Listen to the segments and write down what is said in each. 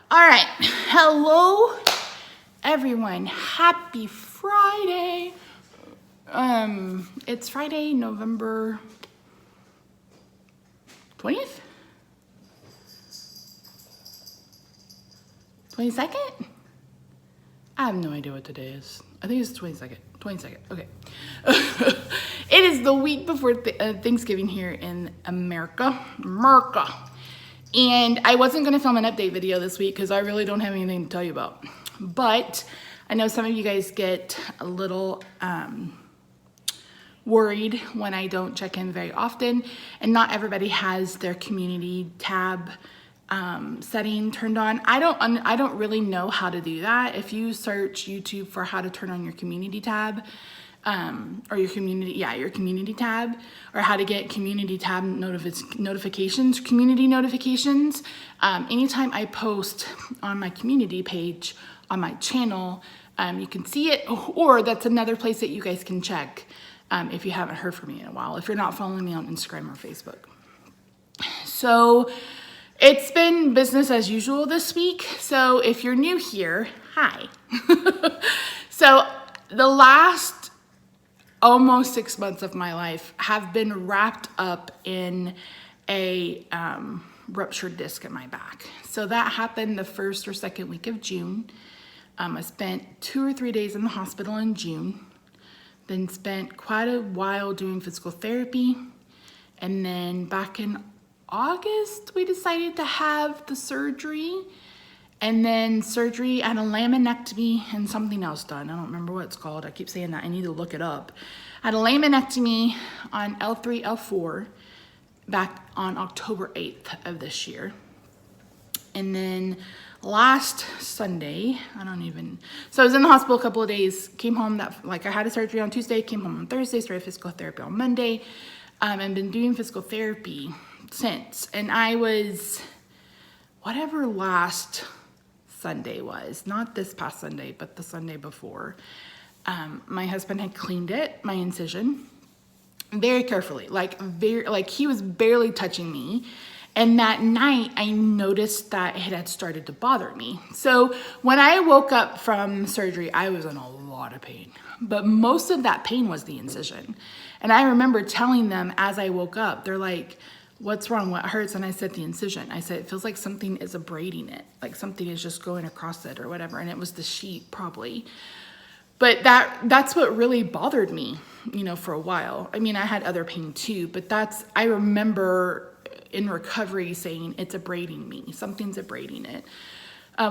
All right, hello everyone. Happy Friday. It's Friday, November 20th? 22nd? I have no idea what today is. I think it's 22nd. 22nd, okay. It is the week before Thanksgiving here in America. And I wasn't gonna film an update video this week because I really don't have anything to tell you about. But I know some of you guys get a little worried when I don't check in very often, and not everybody has their community tab setting turned on. I don't really know how to do that. If you search YouTube for how to turn on your community tab, or your community tab, or how to get community tab notifications, community notifications. Anytime I post on my community page on my channel, you can see it, or that's another place that you guys can check if you haven't heard from me in a while, if you're not following me on Instagram or Facebook. So it's been business as usual this week. So if you're new here, hi. So the last almost 6 months of my life have been wrapped up in a ruptured disc in my back. So that happened the first or second week of June. I spent 2 or 3 days in the hospital in June, then spent quite a while doing physical therapy. And then back in August, we decided to have the surgery. And then surgery and a laminectomy and something else done. I don't remember what it's called. I keep saying that. I need to look it up. I had a laminectomy on L3, L4 back on October 8th of this year. And then last Sunday, so I was in the hospital a couple of days, came home I had a surgery on Tuesday, came home on Thursday, started physical therapy on Monday, and been doing physical therapy since. And I was, whatever last Sunday was, not this past Sunday, but the Sunday before, my husband had cleaned it, my incision, very carefully, like he was barely touching me. And that night I noticed that it had started to bother me. So when I woke up from surgery, I was in a lot of pain, but most of that pain was the incision. And I remember telling them as I woke up, they're like, "What's wrong? What hurts?" And I said, "The incision." I said, "It feels like something is abrading it, like something is just going across it or whatever." And it was the sheet probably. But that's what really bothered me, for a while. I mean, I had other pain too, but I remember in recovery saying, "It's abrading me, something's abrading it,"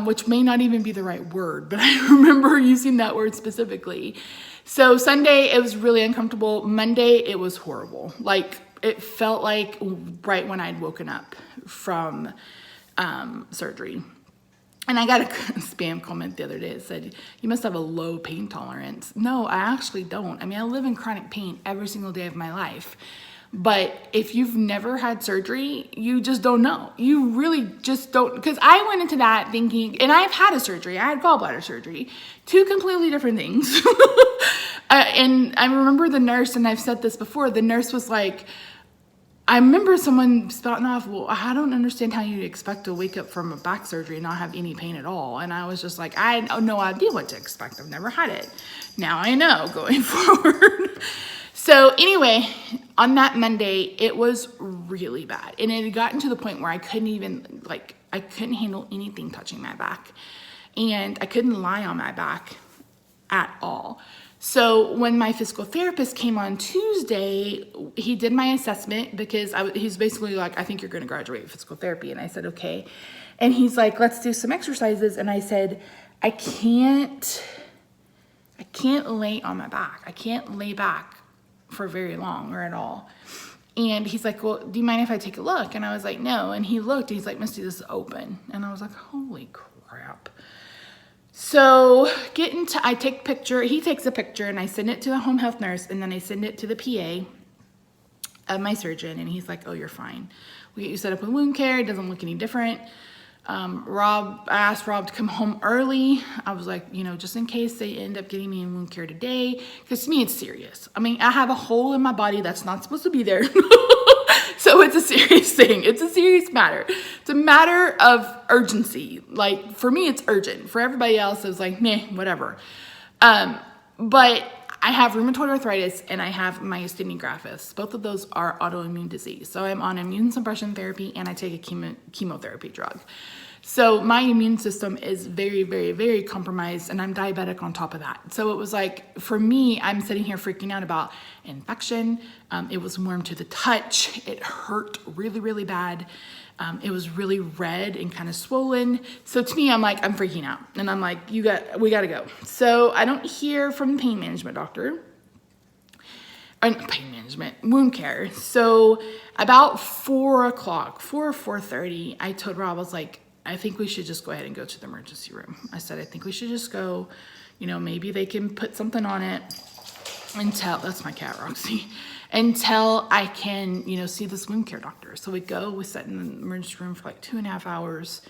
which may not even be the right word, but I remember using that word specifically. So Sunday, it was really uncomfortable. Monday, it was horrible. It felt like right when I'd woken up from surgery. And I got a spam comment the other day that said, "You must have a low pain tolerance." No, I actually don't. I mean, I live in chronic pain every single day of my life. But if you've never had surgery, you just don't know. You really just don't. Because I went into that thinking, and I've had a surgery. I had gallbladder surgery. 2 completely different things. And I remember the nurse, and I've said this before, the nurse was like, I remember someone spouting off, "Well, I don't understand how you'd expect to wake up from a back surgery and not have any pain at all." And I was just like, I had no idea what to expect. I've never had it. Now I know going forward. So anyway, on that Monday, it was really bad. And it had gotten to the point where I couldn't even, I couldn't handle anything touching my back. And I couldn't lie on my back at all. So when my physical therapist came on Tuesday, he did my assessment because he's basically like, "I think you're going to graduate with physical therapy." And I said, "Okay." And he's like, "Let's do some exercises." And I said, I can't lay on my back. I can't lay back for very long or at all. And he's like, "Well, do you mind if I take a look?" And I was like, "No." And he looked, and he's like, "Misty, this is open." And I was like, holy crap. So I take a picture, he takes a picture, and I send it to the home health nurse, and then I send it to the PA of my surgeon, and he's like, "Oh, you're fine. We get you set up with wound care. It doesn't look any different." I asked Rob to come home early. I was like, just in case they end up getting me in wound care today, because to me it's serious. I mean, I have a hole in my body that's not supposed to be there. So it's a serious thing. It's a serious matter. It's a matter of urgency. Like for me, it's urgent. For everybody else, it was like, meh, whatever. But I have rheumatoid arthritis and I have myasthenia gravis. Both of those are autoimmune disease. So I'm on immune suppression therapy and I take a chemotherapy drug. So my immune system is very, very, very compromised and I'm diabetic on top of that. So it was like, for me, I'm sitting here freaking out about infection. It was warm to the touch. It hurt really, really bad. It was really red and kind of swollen. So to me, I'm like, I'm freaking out. And I'm like, we gotta go. So I don't hear from the pain management doctor. Wound care. So about 4 o'clock, 4 or 4:30, I told Rob, I was like, I think we should just go ahead and go to the emergency room. I said, I think we should just go, maybe they can put something on it until, that's my cat, Roxy, until I can, see this wound care doctor. So we sat in the emergency room for like 2.5 hours.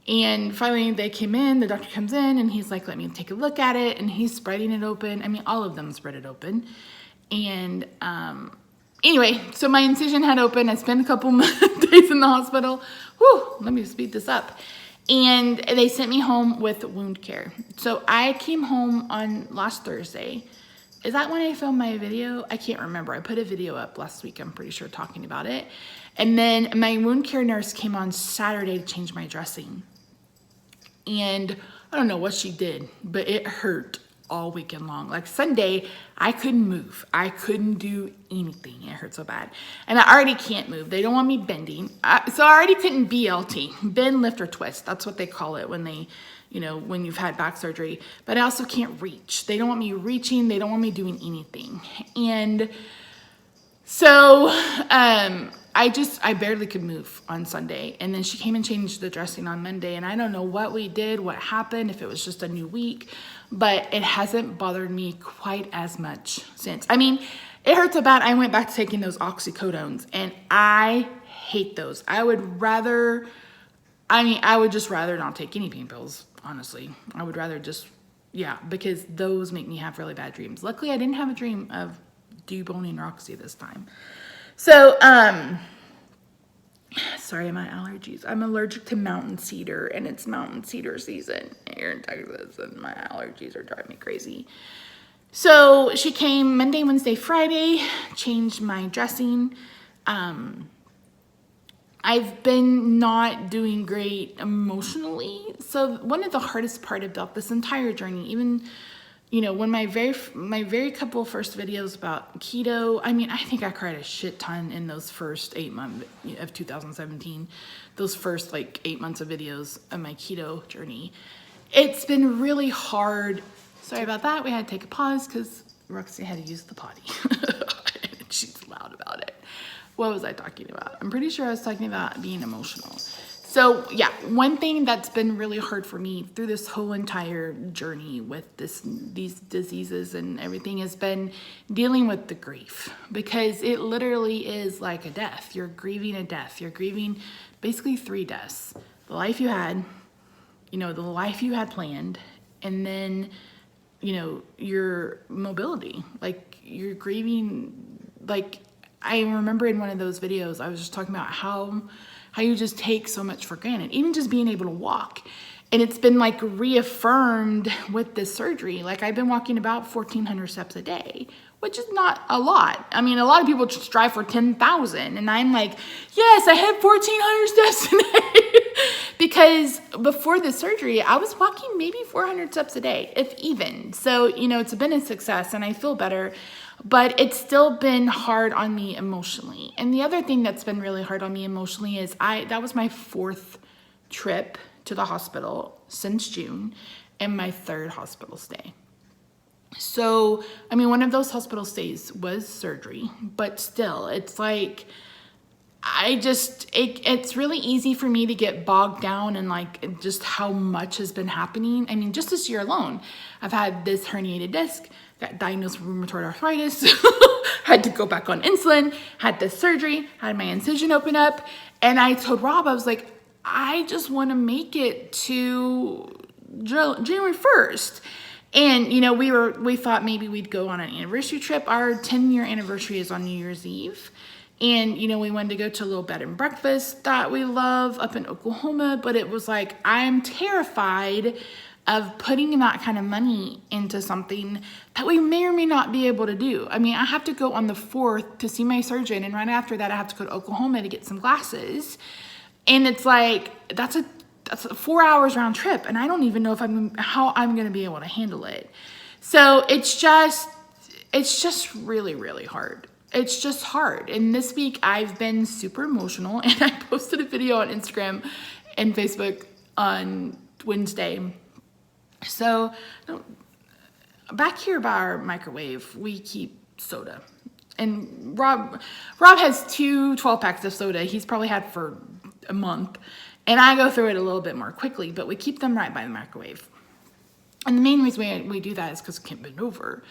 And finally they came in, the doctor comes in and he's like, let me take a look at it. And he's spreading it open. I mean, all of them spread it open. And, anyway, so my incision had opened. I spent a couple days in the hospital. Whew, let me speed this up. And they sent me home with wound care. So I came home on last Thursday. Is that when I filmed my video? I can't remember. I put a video up last week, I'm pretty sure, talking about it. And then my wound care nurse came on Saturday to change my dressing. And I don't know what she did, but it hurt all weekend long. Like Sunday, I couldn't move. I couldn't do anything. It hurt so bad. And I already can't move. They don't want me bending. So I already couldn't BLT, bend, lift, or twist. That's what they call it when they, when you've had back surgery. But I also can't reach. They don't want me reaching. They don't want me doing anything. And so I barely could move on Sunday. And then she came and changed the dressing on Monday. And I don't know what we did, what happened, if it was just a new week. But it hasn't bothered me quite as much since. I mean, it hurt so bad, I went back to taking those oxycodones. And I hate those. I would just rather not take any pain pills, honestly. I would rather just, because those make me have really bad dreams. Luckily, I didn't have a dream of deboning Roxy this time. So, sorry, my allergies. I'm allergic to mountain cedar, and it's mountain cedar season here in Texas, and my allergies are driving me crazy. So she came Monday, Wednesday, Friday, changed my dressing. I've been not doing great emotionally. So one of the hardest part about this entire journey, even when my very couple first videos about keto, I mean, I think I cried a shit ton in those first 8 months of 2017, those first 8 months of videos of my keto journey. It's been really hard. Sorry about that. We had to take a pause because Roxy had to use the potty. She's loud about it. What was I talking about? I'm pretty sure I was talking about being emotional. So yeah, one thing that's been really hard for me through this whole entire journey with these diseases and everything has been dealing with the grief, because it literally is like a death. You're grieving a death. You're grieving basically 3 deaths. The life you had, the life you had planned, and then, your mobility. Like you're grieving, I remember in one of those videos, I was just talking about how you just take so much for granted, even just being able to walk. And it's been reaffirmed with this surgery. I've been walking about 1,400 steps a day, which is not a lot. I mean, a lot of people just strive for 10,000. And I'm like, yes, I had 1,400 steps today. Because before the surgery, I was walking maybe 400 steps a day, if even. So, it's been a success and I feel better. But it's still been hard on me emotionally. And the other thing that's been really hard on me emotionally is that was my 4th trip to the hospital since June and my 3rd hospital stay. So, I mean, one of those hospital stays was surgery, but still, it's it's really easy for me to get bogged down in just how much has been happening. I mean, just this year alone, I've had this herniated disc, got diagnosed with rheumatoid arthritis, had to go back on insulin, had this surgery, had my incision open up. And I told Rob, I was like, I just want to make it to January 1st. And, we thought maybe we'd go on an anniversary trip. Our 10-year anniversary is on New Year's Eve. And, you know, we wanted to go to a little bed and breakfast that we love up in Oklahoma, but it was like, I'm terrified of putting that kind of money into something that we may or may not be able to do. I mean, I have to go on the 4th to see my surgeon, and right after that I have to go to Oklahoma to get some glasses. And it's like, that's a 4 hours round trip, and I don't even know how I'm gonna be able to handle it. So it's just really, really hard. It's just hard. And this week I've been super emotional, and I posted a video on Instagram and Facebook on Wednesday. So back here by our microwave, we keep soda. And Rob has 2 12-packs of soda he's probably had for a month. And I go through it a little bit more quickly, but we keep them right by the microwave. And the main reason we do that is because we can't bend over.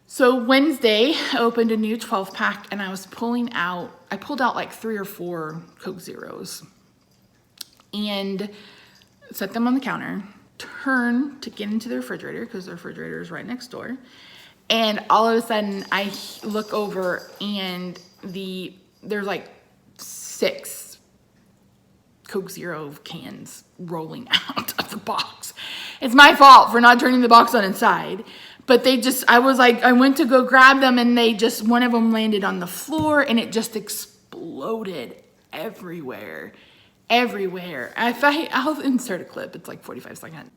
So Wednesday, I opened a new 12-pack, and I pulled out like 3 or 4 Coke Zeros and set them on the counter, turned to get into the refrigerator because the refrigerator is right next door. And all of a sudden I look over, and there's like 6 Coke Zero cans rolling out of the box. It's my fault for not turning the box on inside. But I went to go grab them, and one of them landed on the floor, and it just exploded everywhere. I'll insert a clip. It's like 45 seconds.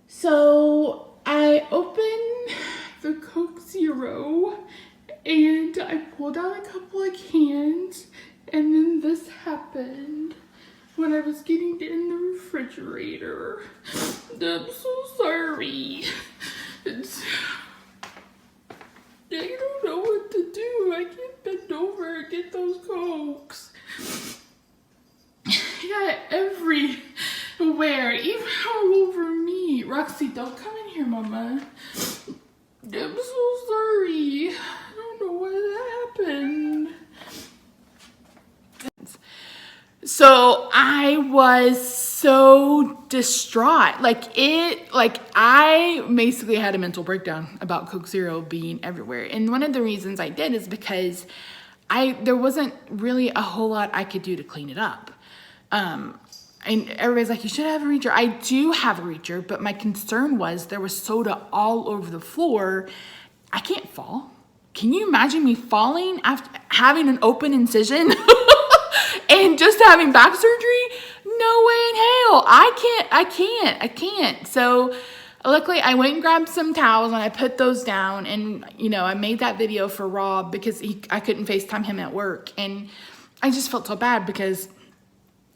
So I opened the Coke Zero, and I pulled out a couple of cans, and then this happened when I was getting in the refrigerator. I'm so sorry. I don't know what to do. I can't bend over and get those Cokes. Yeah, everywhere, even all over me. Roxy, don't come in here, Mama. I'm so sorry. I don't know what happened. So I was so distraught. I basically had a mental breakdown about Coke Zero being everywhere. And one of the reasons I did is because there wasn't really a whole lot I could do to clean it up. And everybody's like, you should have a reacher. I do have a reacher, but my concern was there was soda all over the floor. I can't fall. Can you imagine me falling after having an open incision and just having back surgery? No way in hell. I can't. So luckily I went and grabbed some towels, and I put those down, and I made that video for Rob because I couldn't FaceTime him at work. And I just felt so bad because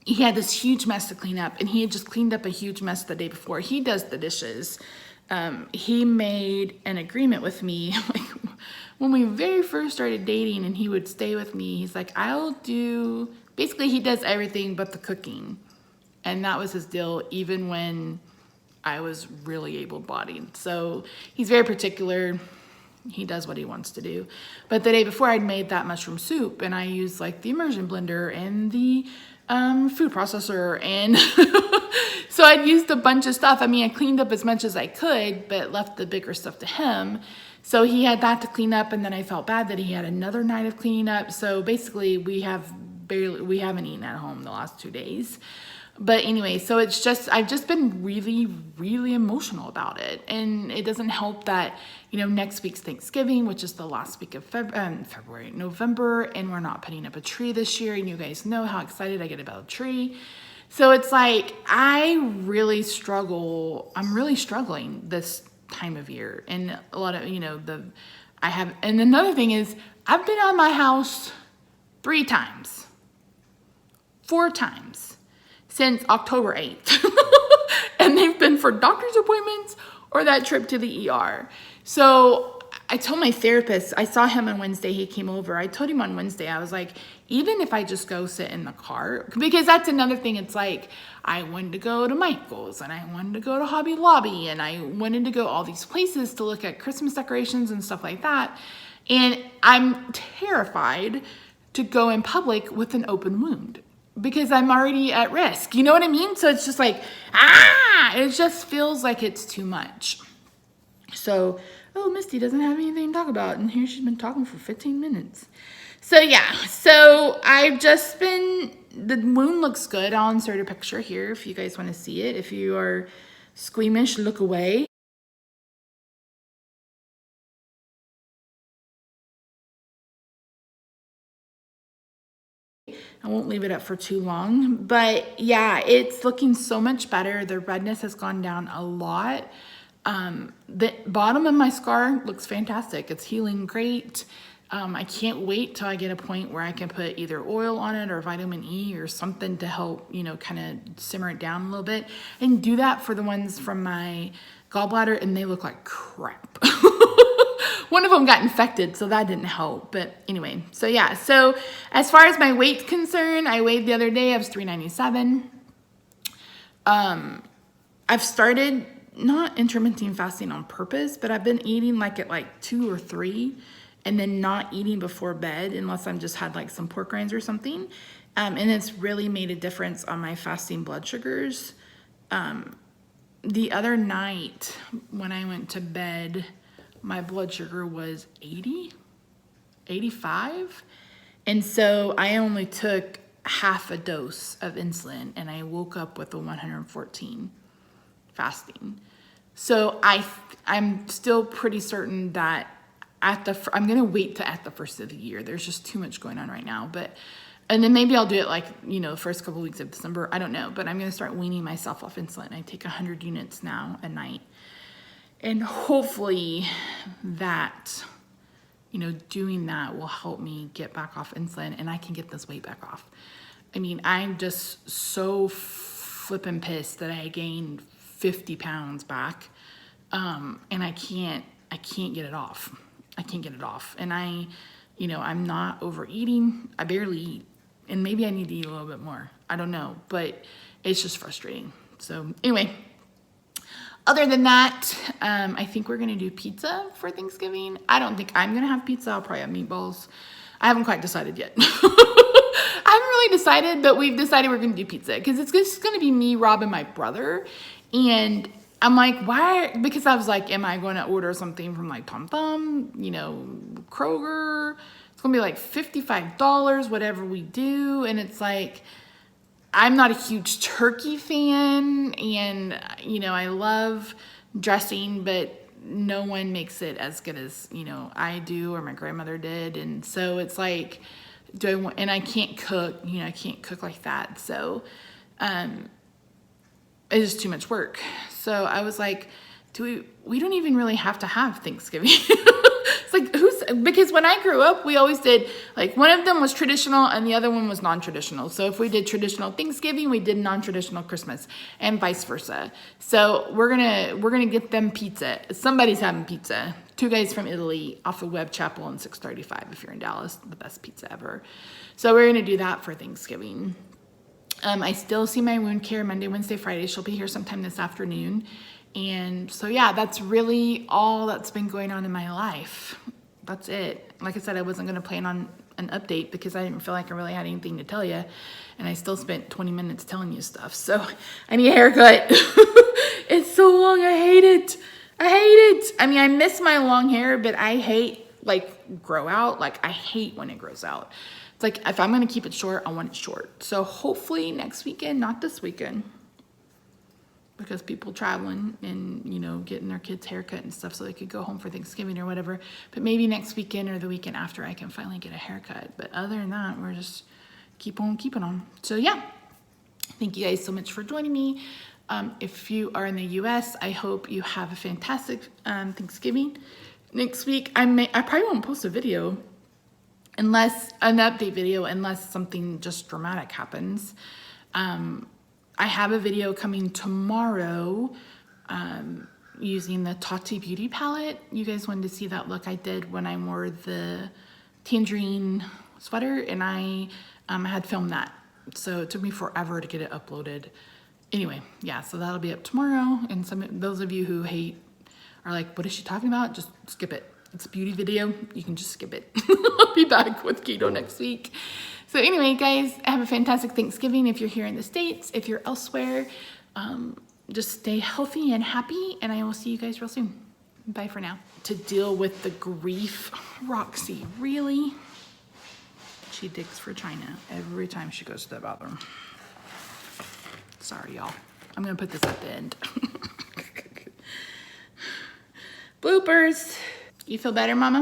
he had this huge mess to clean up, and he had just cleaned up a huge mess the day before. He does the dishes. He made an agreement with me when we very first started dating, and he would stay with me. He's like, basically he does everything but the cooking. And that was his deal, even when I was really able-bodied. So he's very particular. He does what he wants to do. But the day before, I'd made that mushroom soup, and I used the immersion blender and the food processor, and so I'd used a bunch of stuff. I mean, I cleaned up as much as I could, but left the bigger stuff to him. So he had that to clean up, and then I felt bad that he had another night of cleaning up. So basically, we haven't eaten at home the last 2 days. But anyway, so I've just been really, really emotional about it. And it doesn't help that, next week's Thanksgiving, which is the last week of November, and we're not putting up a tree this year. And you guys know how excited I get about a tree. So it's like, I'm really struggling this time of year. And a lot of, and another thing is, I've been out of my house 4 times. Since October 8th. And they've been for doctor's appointments or that trip to the ER. So I told my therapist, I saw him on Wednesday, he came over. I told him on Wednesday, I was like, even if I just go sit in the car, because that's another thing. It's like, I wanted to go to Michael's, and I wanted to go to Hobby Lobby, and I wanted to go all these places to look at Christmas decorations and stuff like that. And I'm terrified to go in public with an open wound, because I'm already at risk. You know what I mean? So it's just like, it just feels like it's too much. So, Misty doesn't have anything to talk about. And here she's been talking for 15 minutes. So yeah, so I've just been, the wound looks good. I'll insert a picture here if you guys want to see it. If you are squeamish, look away. I won't leave it up for too long, but yeah, it's looking so much better. The redness has gone down a lot. The bottom of my scar looks fantastic. It's healing great. I can't wait till I get a point where I can put either oil on it or vitamin E or something to help, you know, kind of simmer it down a little bit, and do that for the ones from my gallbladder, and they look like crap. One of them got infected, so that didn't help. But anyway, so yeah. So as far as my weight's concerned, I weighed the other day. I was 397. I've started not intermittent fasting on purpose, but I've been eating like at like 2 or 3, and then not eating before bed unless I'm just had like some pork rinds or something. And it's really made a difference on my fasting blood sugars. The other night when I went to bed, my blood sugar was 80, 85. And so I only took half a dose of insulin, and I woke up with a 114 fasting. So I'm still pretty certain that I'm going to wait to at the first of the year. There's just too much going on right now. And then maybe I'll do it like, you know, the first couple weeks of December. I don't know, but I'm going to start weaning myself off insulin. I take 100 units now a night. And hopefully that, you know, doing that will help me get back off insulin and I can get this weight back off. I mean, I'm just so flippin' pissed that I gained 50 pounds back. And I can't get it off. I can't get it off. And I'm not overeating. I barely eat. And maybe I need to eat a little bit more. I don't know, but it's just frustrating. So anyway, other than that, I think we're gonna do pizza for Thanksgiving. I don't think I'm gonna have pizza. I'll probably have meatballs. I haven't quite decided yet. I haven't really decided, but we've decided we're gonna do pizza because it's just gonna be me, Rob, and my brother. And I'm like, why? Because I was like, am I going to order something from like Tom Thumb, you know, Kroger? It's going to be like $55, whatever we do. And it's like, I'm not a huge turkey fan. And, you know, I love dressing, but no one makes it as good as, you know, I do or my grandmother did. And so it's like, and I can't cook, you know, I can't cook like that. So, it's just too much work. So I was like, we don't even really have to have Thanksgiving. It's like, because when I grew up, we always did, like, one of them was traditional and the other one was non-traditional. So if we did traditional Thanksgiving, we did non-traditional Christmas, and vice versa. So we're gonna get them pizza. Somebody's having pizza. 2 guys from Italy off of Webb Chapel and 635 if you're in Dallas, the best pizza ever. So we're gonna do that for Thanksgiving. I still see my wound care Monday, Wednesday, Friday. She'll be here sometime this afternoon. And so, yeah, that's really all that's been going on in my life. That's it. Like I said, I wasn't going to plan on an update because I didn't feel like I really had anything to tell you. And I still spent 20 minutes telling you stuff. So I need a haircut. It's so long. I hate it. I hate it. I mean, I miss my long hair, but I hate, like, grow out. Like, I hate when it grows out. It's like, if I'm going to keep it short, I want it short. So hopefully next weekend, not this weekend, because people traveling and, you know, getting their kids haircut and stuff so they could go home for Thanksgiving or whatever. But maybe next weekend or the weekend after I can finally get a haircut. But other than that, we're just keep on keeping on. So yeah, thank you guys so much for joining me. If you are in the US, I hope you have a fantastic Thanksgiving. Next week, I probably won't post a video unless an update video, unless something just dramatic happens. I have a video coming tomorrow using the Tati Beauty palette. You guys wanted to see that look I did when I wore the tangerine sweater, and I had filmed that. So it took me forever to get it uploaded. Anyway, yeah, so that'll be up tomorrow. And those of you who are like, what is she talking about? Just skip it. It's a beauty video. You can just skip it. I'll be back with keto next week. So anyway, guys, have a fantastic Thanksgiving if you're here in the States. If you're elsewhere, just stay healthy and happy, and I will see you guys real soon. Bye for now. To deal with the grief, Roxy, really? She digs for China every time she goes to the bathroom. Sorry, y'all. I'm gonna put this at the end. Bloopers. You feel better, Mama?